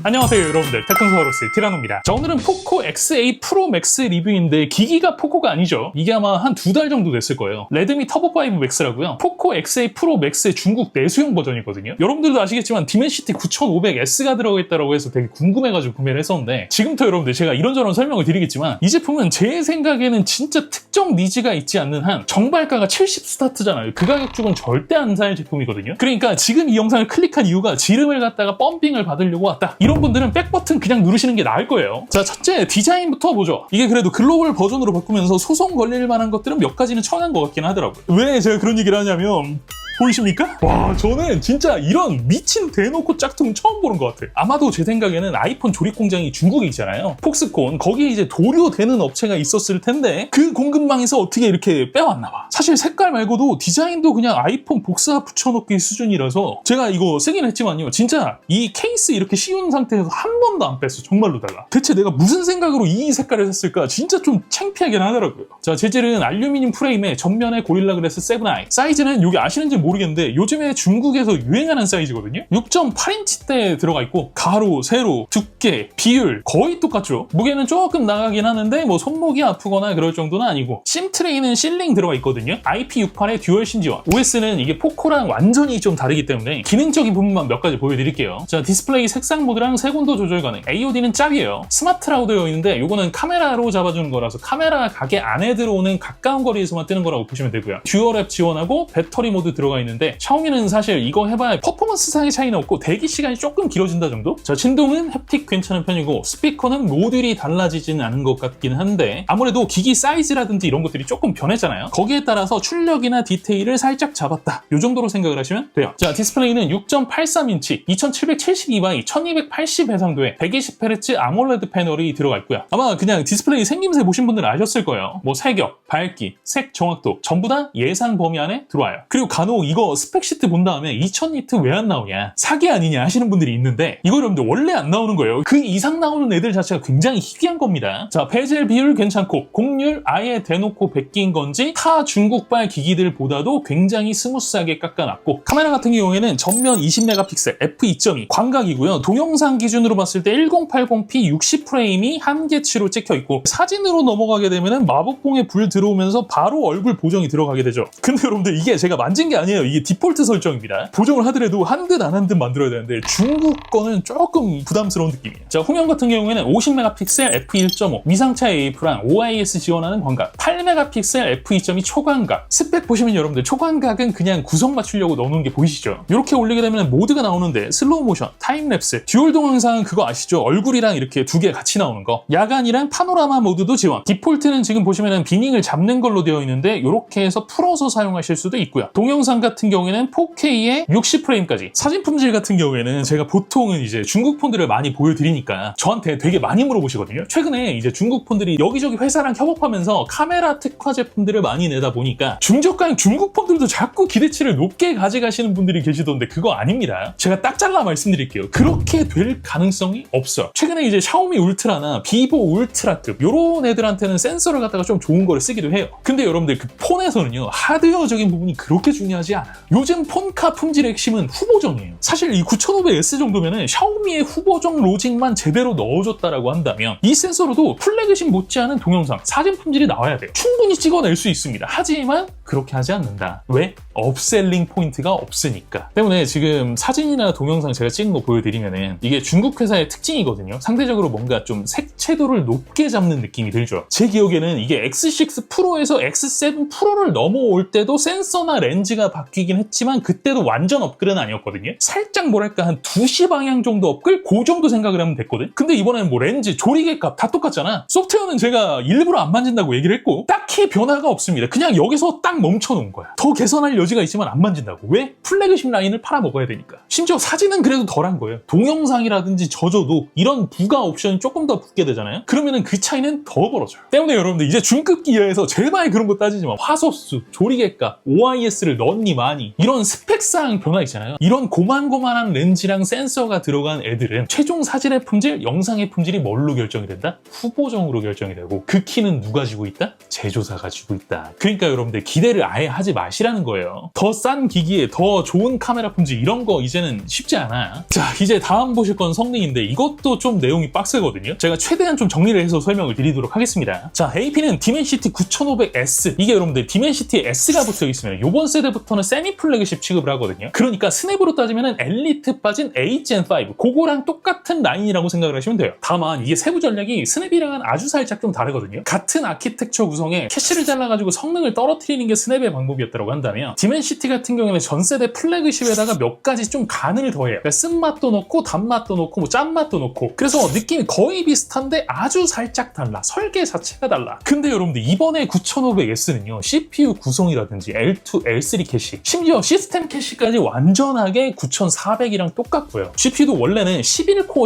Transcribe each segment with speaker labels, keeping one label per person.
Speaker 1: 안녕하세요 여러분들, 테크노사우루스의 티라노입니다. 자, 오늘은 포코 XA 프로 맥스 리뷰인데 기기가 포코가 아니죠. 이게 아마 한 2달 정도 됐을 거예요. 레드미 터보5 맥스라고요. 포코 XA 프로 맥스의 중국 내수형 버전이거든요. 여러분들도 아시겠지만 디멘시티 9500S가 들어가 있다고 해서 되게 궁금해가지고 구매를 했었는데, 지금부터 여러분들 제가 이런저런 설명을 드리겠지만 이 제품은 제 생각에는 진짜 특정 니즈가 있지 않는 한 정발가가 70 스타트잖아요. 그 가격 주고는 절대 안 살 제품이거든요. 그러니까 지금 이 영상을 클릭한 이유가 지름을 갖다가 펌핑을 받으려고 왔다, 이런 분들은 백 버튼 그냥 누르시는 게 나을 거예요. 자, 첫째 디자인부터 보죠. 이게 그래도 글로벌 버전으로 바꾸면서 소송 걸릴 만한 것들은 몇 가지는 처리한 것 같긴 하더라고요. 왜 제가 그런 얘기를 하냐면, 보이십니까? 와, 저는 진짜 이런 미친 대놓고 짝퉁 처음 보는 것 같아요. 아마도 제 생각에는 아이폰 조립 공장이 중국에 있잖아요. 폭스콘, 거기에 이제 도료되는 업체가 있었을 텐데 그 공급망에서 어떻게 이렇게 빼왔나 봐. 사실 색깔 말고도 디자인도 그냥 아이폰 복사 붙여넣기 수준이라서 제가 이거 쓰긴 했지만요, 진짜 이 케이스 이렇게 씌운 상태에서 한 번도 안 뺐어, 정말로다가. 대체 내가 무슨 생각으로 이 색깔을 샀을까 진짜 좀 창피하긴 하더라고요. 자, 재질은 알루미늄 프레임에 전면에 고릴라 글래스 7i, 사이즈는 여기 아시는지 모르겠는데 요즘에 중국에서 유행하는 사이즈거든요. 6.8인치대에 들어가 있고 가로, 세로, 두께, 비율 거의 똑같죠. 무게는 조금 나가긴 하는데 뭐 손목이 아프거나 그럴 정도는 아니고, 심 트레이는 실링 들어가 있거든요. IP68에 듀얼 신 지원. OS는 이게 포코랑 완전히 좀 다르기 때문에 기능적인 부분만 몇 가지 보여드릴게요. 자, 디스플레이 색상 모드랑 색온도 조절 가능. AOD는 짝이에요. 스마트라고 되어 있는데 요거는 카메라로 잡아주는 거라서 카메라 가게 안에 들어오는 가까운 거리에서만 뜨는 거라고 보시면 되고요. 듀얼 앱 지원하고 배터리 모드 들어가 있는데, 샤오미는 사실 이거 해봐야 퍼포먼스상의 차이는 없고 대기 시간이 조금 길어진다 정도? 자, 진동은 햅틱 괜찮은 편이고, 스피커는 모듈이 달라지지는 않은 것 같긴 한데 아무래도 기기 사이즈라든지 이런 것들이 조금 변했잖아요. 거기에 따라서 출력이나 디테일을 살짝 잡았다, 이 정도로 생각을 하시면 돼요. 자, 디스플레이는 6.83인치 2772x 1280 해상도에 120Hz 아몰레드 패널이 들어가 있고요. 아마 그냥 디스플레이 생김새 보신 분들은 아셨을 거예요. 뭐 색역, 밝기, 색 정확도 전부 다 예상 범위 안에 들어와요. 그리고 간혹 이거 스펙시트 본 다음에 2000니트 왜 안 나오냐, 사기 아니냐 하시는 분들이 있는데, 이거 여러분들 원래 안 나오는 거예요. 그 이상 나오는 애들 자체가 굉장히 희귀한 겁니다. 자, 베젤 비율 괜찮고 곡률 아예 대놓고 베낀 건지 타 중국발 기기들보다도 굉장히 스무스하게 깎아놨고, 카메라 같은 경우에는 전면 20메가픽셀 f2.2 광각이고요. 동영상 기준으로 봤을 때 1080p 60프레임이 한계치로 찍혀있고, 사진으로 넘어가게 되면 마법봉에 불 들어오면서 바로 얼굴 보정이 들어가게 되죠. 근데 여러분들 이게 제가 만진 게 아니에요. 이게 디폴트 설정입니다. 보정을 하더라도 한 듯 안 한 듯 만들어야 되는데 중국 거는 조금 부담스러운 느낌이에요. 자, 후면 같은 경우에는 50메가픽셀 f1.5 위상차 AF랑 OIS 지원하는 광각, 8메가픽셀 f2.2 초광각. 스펙 보시면 여러분들 초광각은 그냥 구성 맞추려고 넣어놓은 게 보이시죠? 이렇게 올리게 되면 모드가 나오는데 슬로우 모션, 타임랩스, 듀얼 동영상은 그거 아시죠? 얼굴이랑 이렇게 두 개 같이 나오는 거. 야간이랑 파노라마 모드도 지원. 디폴트는 지금 보시면은 비닝을 잡는 걸로 되어 있는데 이렇게 해서 풀어서 사용하실 수도 있고요. 동영상 같은 경우에는 4K에 60프레임까지. 사진 품질 같은 경우에는 제가 보통은 이제 중국 폰들을 많이 보여드리니까 저한테 되게 많이 물어보시거든요. 최근에 이제 중국 폰들이 여기저기 회사랑 협업하면서 카메라 특화 제품들을 많이 내다 보니까 중저가형 중국 폰들도 자꾸 기대치를 높게 가져가시는 분들이 계시던데 그거 아닙니다. 제가 딱 잘라 말씀드릴게요. 그렇게 될 가능성이 없어요. 최근에 이제 샤오미 울트라나 비보 울트라급 요런 애들한테는 센서를 갖다가 좀 좋은 거를 쓰기도 해요. 근데 여러분들 그 폰에서는요, 하드웨어적인 부분이 그렇게 중요하지 않아요. 요즘 폰카 품질의 핵심은 후보정이에요. 사실 이 9500S 정도면은 샤오미의 후보정 로직만 제대로 넣어줬다라고 한다면 이 센서로도 플래그십 못지않은 동영상, 사진 품질이 나와야 돼요. 충분히 찍어낼 수 있습니다. 하지만 그렇게 하지 않는다. 왜? 업셀링 포인트가 없으니까. 때문에 지금 사진이나 동영상 제가 찍은 거 보여드리면은 이게 중국 회사의 특징이거든요. 상대적으로 뭔가 좀 색채도를 높게 잡는 느낌이 들죠. 제 기억에는 이게 X6 프로에서 X7 프로를 넘어올 때도 센서나 렌즈가 바뀌긴 했지만 그때도 완전 업글은 아니었거든요. 살짝 뭐랄까 한 2시 방향 정도 업글? 그 정도 생각을 하면 됐거든. 근데 이번에는 뭐 렌즈, 조리개 값 다 똑같잖아. 소프트웨어는 제가 일부러 안 만진다고 얘기를 했고 딱히 변화가 없습니다. 그냥 여기서 딱 멈춰놓은 거야. 더 개선할 여지가 있지만 안 만진다고. 왜? 플래그십 라인을 팔아먹어야 되니까. 심지어 사진은 그래도 덜한 거예요. 동영상이라든지 저조도 이런 부가 옵션이 조금 더 붙게 되잖아요. 그러면은 그 차이는 더 벌어져요. 때문에 여러분들 이제 중급 기어에서 제발 그런 거 따지지 마. 화소수, 조리개값, OIS를 넣니 마니 이런 스펙상 변화 있잖아요. 이런 고만고만한 렌즈랑 센서가 들어간 애들은 최종 사진의 품질, 영상의 품질이 뭘로 결정이 된다? 후보정으로 결정이 되고, 그 키는 누가 지고 있다? 제조사가 지고 있다. 그러니까 여러분들 기대 기대를 아예 하지 마시라는 거예요. 더 싼 기기에 더 좋은 카메라 품질 이런 거 이제는 쉽지 않아. 자, 이제 다음 보실 건 성능인데 이것도 좀 내용이 빡세거든요. 제가 최대한 좀 정리를 해서 설명을 드리도록 하겠습니다. 자, AP는 디멘시티 9500S, 이게 여러분들 디멘시티 S가 붙어 있으면 이번 세대부터는 세미 플래그십 취급을 하거든요. 그러니까 스냅으로 따지면 엘리트 빠진 H-Gen5 그거랑 똑같은 라인이라고 생각을 하시면 돼요. 다만 이게 세부 전략이 스냅이랑은 아주 살짝 좀 다르거든요. 같은 아키텍처 구성에 캐시를 잘라가지고 성능을 떨어뜨리는 게 스냅의 방법이었다고 한다면 디멘시티 같은 경우에는 전세대 플래그십에다가 몇 가지 좀 간을 더해요. 그러니까 쓴맛도 넣고 단맛도 넣고 뭐 짠맛도 넣고, 그래서 느낌이 거의 비슷한데 아주 살짝 달라. 설계 자체가 달라. 근데 여러분들 이번에 9500S는요 CPU 구성이라든지 L2, L3 캐시, 심지어 시스템 캐시까지 완전하게 9400이랑 똑같고요. GPU도 원래는 11코어,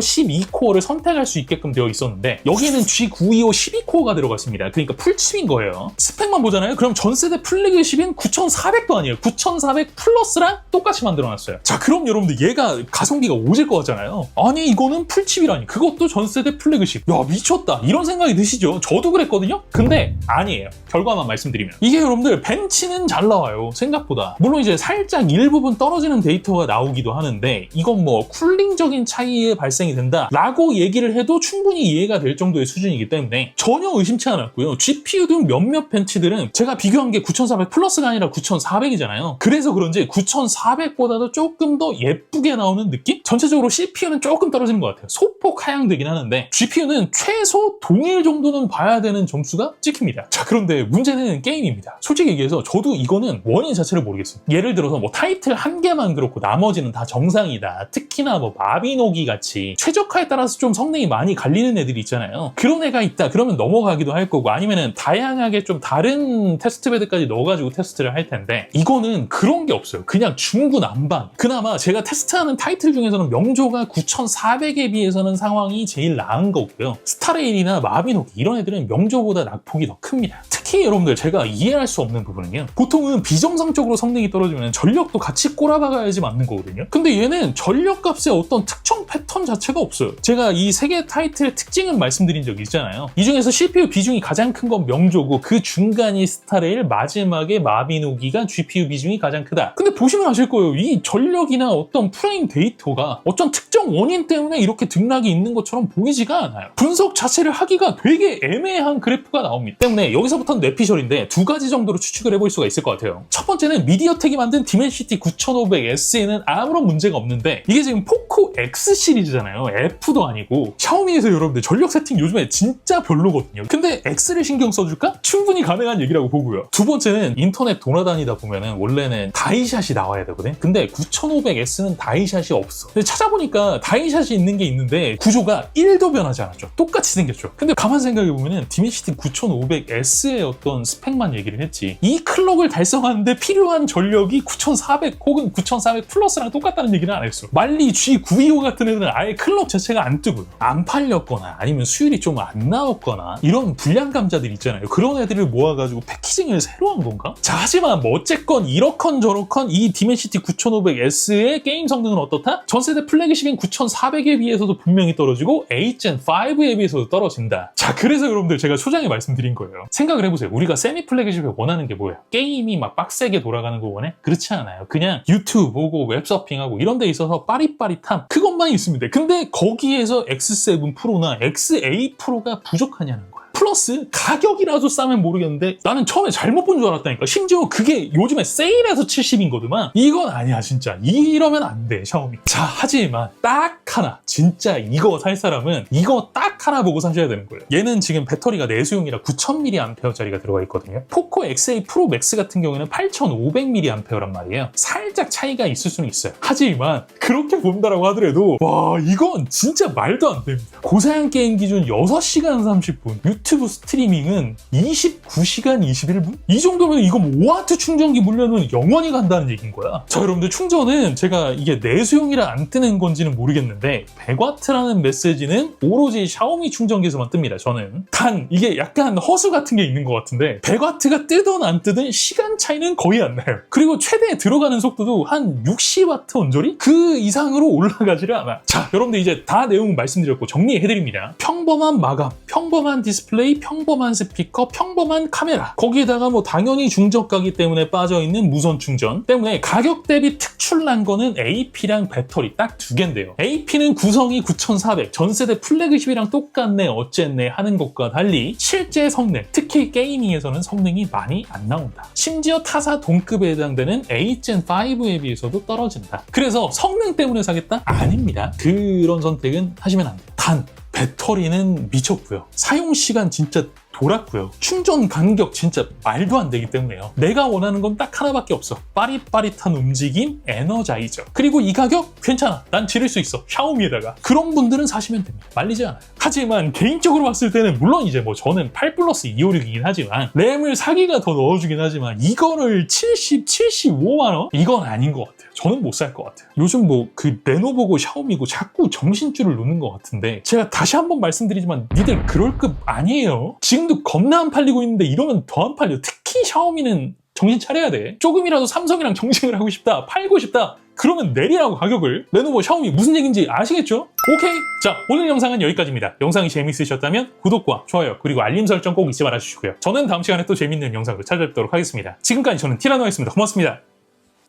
Speaker 1: 12코어를 선택할 수 있게끔 되어 있었는데 여기는 G925 12코어가 들어갔습니다. 그러니까 풀칩인 거예요. 스펙만 보잖아요. 그럼 전세대 플래그십인 9400도 아니에요. 9400 플러스랑 똑같이 만들어놨어요. 자, 그럼 여러분들 얘가 가성비가 오질 것 같잖아요. 아니 이거는 풀칩이라니, 그것도 전세대 플래그십, 야 미쳤다 이런 생각이 드시죠? 저도 그랬거든요. 근데 아니에요. 결과만 말씀드리면 이게 여러분들 벤치는 잘 나와요 생각보다. 물론 이제 살짝 일부분 떨어지는 데이터가 나오기도 하는데 이건 뭐 쿨링적인 차이에 발생이 된다 라고 얘기를 해도 충분히 이해가 될 정도의 수준이기 때문에 전혀 의심치 않았고요. GPU 등 몇몇 벤치들은 제가 비교한 게 9400 플러스가 아니라 9400이잖아요. 그래서 그런지 9400보다도 조금 더 예쁘게 나오는 느낌? 전체적으로 CPU는 조금 떨어지는 것 같아요. 소폭 하향되긴 하는데 GPU는 최소 동일 정도는 봐야 되는 점수가 찍힙니다. 자, 그런데 문제는 게임입니다. 솔직히 얘기해서 저도 이거는 원인 자체를 모르겠어요. 예를 들어서 뭐 타이틀 한 개만 그렇고 나머지는 다 정상이다. 특히나 뭐 마비노기 같이 최적화에 따라서 좀 성능이 많이 갈리는 애들이 있잖아요. 그런 애가 있다 그러면 넘어가기도 할 거고, 아니면은 다양하게 좀 다른 테스트 베드까지 넣어가지고 테스트를 할 텐데 이거는 그런 게 없어요. 그냥 중구난방. 그나마 제가 테스트하는 타이틀 중에서는 명조가 9400에 비해서는 상황이 제일 나은 거고요. 스타레일이나 마비노기 이런 애들은 명조보다 낙폭이 더 큽니다. 특히 여러분들 제가 이해할 수 없는 부분은요, 보통은 비정상적으로 성능이 떨어지면 전력도 같이 꼬라박아야지 맞는 거거든요. 근데 얘는 전력값에 어떤 특정 패턴 자체가 없어요. 제가 이 세 개 타이틀의 특징을 말씀드린 적이 있잖아요. 이 중에서 CPU 비중이 가장 큰 건 명조고 그 중간이 스타레일, 마지막에 마비노기가 GPU 비중이 가장 크다. 근데 보시면 아실 거예요. 이 전력이나 어떤 프레임 데이터가 어떤 특정 원인 때문에 이렇게 등락이 있는 것처럼 보이지가 않아요. 분석 자체를 하기가 되게 애매한 그래프가 나옵니다. 때문에 여기서부터는 뇌피셜인데 두 가지 정도로 추측을 해볼 수가 있을 것 같아요. 첫 번째는 미디어텍이 만든 디멘시티 9500S에는 아무런 문제가 없는데 이게 지금 포코 X 시리즈잖아요. F도 아니고. 샤오미에서 여러분들 전력 세팅 요즘에 진짜 별로거든요. 근데 X를 신경 써줄까? 충분히 가능한 얘기라고 보고요. 두 번째는 인터넷 돌아다니다 보면은 원래는 다이샷이 나와야 되거든. 근데 9500S는 다이샷이 없어. 근데 찾아보니까 다이샷이 있는 게 있는데 구조가 1도 변하지 않았죠. 똑같이 생겼죠. 근데 가만 생각해보면은 디멘시티 9500S의 어떤 스펙만 얘기를 했지, 이 클럭을 달성하는데 필요한 전력이 9400 혹은 9400 플러스랑 똑같다는 얘기는 안 했어. 말리 G925 같은 애들은 아예 클럭 자체가 안 뜨고요. 안 팔렸거나 아니면 수율이 좀 안 나왔거나 이런 불량감자들 있잖아요. 그런 애들을 모아가지고 패키징을 새로 한 건가? 자, 하지만 뭐 어쨌건 이렇건 저렇건 이 디멘시티 9500S의 게임 성능은 어떻다? 전세대 플래그십인 9400에 비해서도 분명히 떨어지고 H-Gen5에 비해서도 떨어진다. 자, 그래서 여러분들 제가 초장에 말씀드린 거예요. 생각을 해보세요. 우리가 세미 플래그십에 원하는 게 뭐예요? 게임이 막 빡세게 돌아가는 거 원해? 그렇지 않아요. 그냥 유튜브 보고 웹서핑하고 이런 데 있어서 빠릿빠릿함 그것만 있으면 돼. 근데 거기에서 X7 프로나 XA 프로가 부족하냐는 거야. 플러스 가격이라도 싸면 모르겠는데 나는 처음에 잘못 본 줄 알았다니까. 심지어 그게 요즘에 세일해서 70인거든만. 이건 아니야 진짜. 이러면 안 돼 샤오미. 자, 하지만 딱 하나, 진짜 이거 살 사람은 이거 딱 하나 보고 사셔야 되는 거예요. 얘는 지금 배터리가 내수용이라 9000mAh짜리가 들어가 있거든요. 포코 XA 프로 맥스 같은 경우에는 8500mAh란 말이에요. 살짝 차이가 있을 수는 있어요. 하지만 그렇게 본다라고 하더라도 와, 이건 진짜 말도 안 됩니다. 고사양 게임 기준 6시간 30분, 유튜브 스트리밍은 29시간 21분? 이 정도면 이거 뭐 5W 충전기 물려는 영원히 간다는 얘기인 거야. 자, 여러분들 충전은 제가 이게 내수용이라 안 뜨는 건지는 모르겠는데 100W라는 메시지는 오로지 샤오미 충전기에서만 뜹니다. 저는. 단 이게 약간 허수 같은 게 있는 것 같은데 100W가 뜨든 안 뜨든 시간 차이는 거의 안 나요. 그리고 최대 들어가는 속도도 한 60W 언저리? 그 이상으로 올라가지를 않아. 자, 여러분들 이제 다 내용 말씀드렸고 정리해드립니다. 평범한 마감, 평범한 디스플레이, 디스플레이, 평범한 스피커, 평범한 카메라, 거기에다가 뭐 당연히 중저가기 때문에 빠져있는 무선 충전 때문에 가격 대비 특출난 거는 AP랑 배터리 딱 두 개인데요. AP는 구성이 9400, 전세대 플래그십이랑 똑같네 어쨌네 하는 것과 달리 실제 성능, 특히 게이밍에서는 성능이 많이 안 나온다. 심지어 타사 동급에 해당되는 8젠5에 비해서도 떨어진다. 그래서 성능 때문에 사겠다? 아닙니다. 그런 선택은 하시면 안 돼요. 단 배터리는 미쳤고요. 사용시간 진짜 돌았고요. 충전 간격 진짜 말도 안 되기 때문에요. 내가 원하는 건 딱 하나밖에 없어. 빠릿빠릿한 움직임, 에너자이저. 그리고 이 가격 괜찮아. 난 지를 수 있어. 샤오미에다가. 그런 분들은 사시면 됩니다. 말리지 않아요. 하지만 개인적으로 봤을 때는 물론 이제 뭐 저는 8 플러스 256이긴 하지만 램을 4기가 더 넣어주긴 하지만 이거를 75만 원? 이건 아닌 것 같아요. 저는 못 살 것 같아요. 요즘 뭐 그 레노버고 샤오미고 자꾸 정신줄을 놓는 것 같은데 제가 다시 한번 말씀드리지만 니들 그럴 급 아니에요. 지금도 겁나 안 팔리고 있는데 이러면 더 안 팔려. 특히 샤오미는 정신 차려야 돼. 조금이라도 삼성이랑 경쟁을 하고 싶다, 팔고 싶다, 그러면 내리라고 가격을. 레노버, 샤오미 무슨 얘기인지 아시겠죠? 오케이! 자, 오늘 영상은 여기까지입니다. 영상이 재미있으셨다면 구독과 좋아요 그리고 알림 설정 꼭 잊지 말아주시고요. 저는 다음 시간에 또 재밌는 영상으로 찾아뵙도록 하겠습니다. 지금까지 저는 티라노였습니다. 고맙습니다.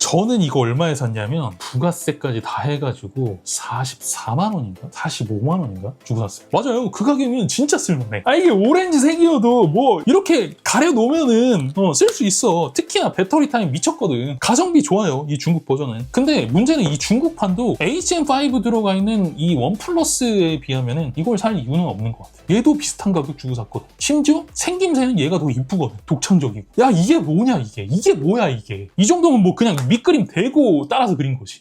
Speaker 1: 저는 이거 얼마에 샀냐면 부가세까지 다 해가지고 44만 원인가? 45만 원인가? 주고 샀어요. 맞아요. 그 가격이면 진짜 쓸만해. 아 이게 오렌지색이어도 뭐 이렇게 가려놓으면은 쓸 수 있어. 특히나 배터리 타임 미쳤거든. 가성비 좋아요. 이 중국 버전은. 근데 문제는 이 중국판도 HM5 들어가 있는 이 원 플러스에 비하면은 이걸 살 이유는 없는 것 같아. 얘도 비슷한 가격 주고 샀거든. 심지어 생김새는 얘가 더 이쁘거든. 독창적이고. 야 이게 뭐냐 이게. 이게 뭐야 이게. 이 정도면 뭐 그냥 밑그림 대고 따라서 그린 거지.